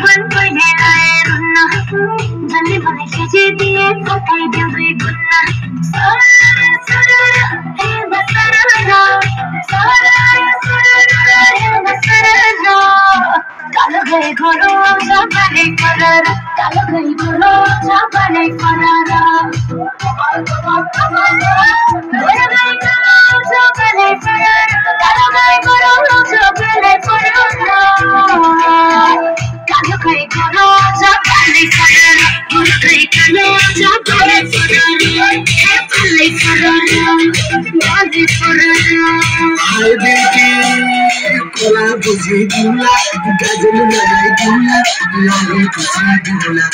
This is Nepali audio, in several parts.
बन पड़े लाए रुन्ना जल्दी बने खींचे दिए फटाई दिल दुई गुन्ना सारा सारा है बसरा है बसरा कालो गए घोड़ो जापाने फरारा कालो गए घोड़ो जापाने फरारा गोरा गए घोड़ो जापाने फरारा कालो गए घोड़ो जापाने फरारा कालो गए घोड़ो जापाने फरारा गोरा गए घोड़ो जापाने फरारा जापाने फरारा जापाने फरारा हाय बेटी कोला बुझी दूला गजल लगाई दूला लागे बुझी दूला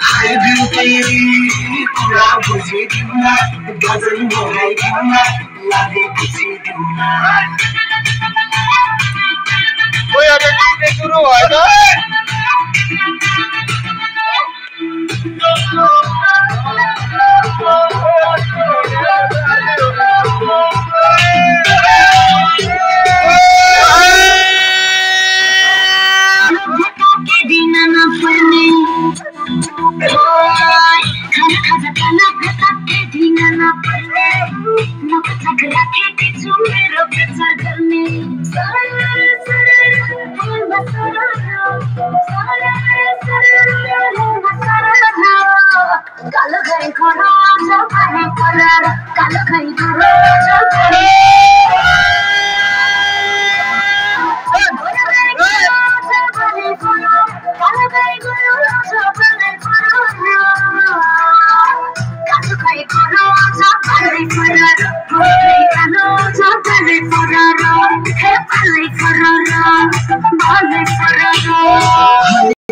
हाय बेटी कोला बुझी दूला गजल लगाई दूला लागे बुझी दूला ওই আরে শুরু হয়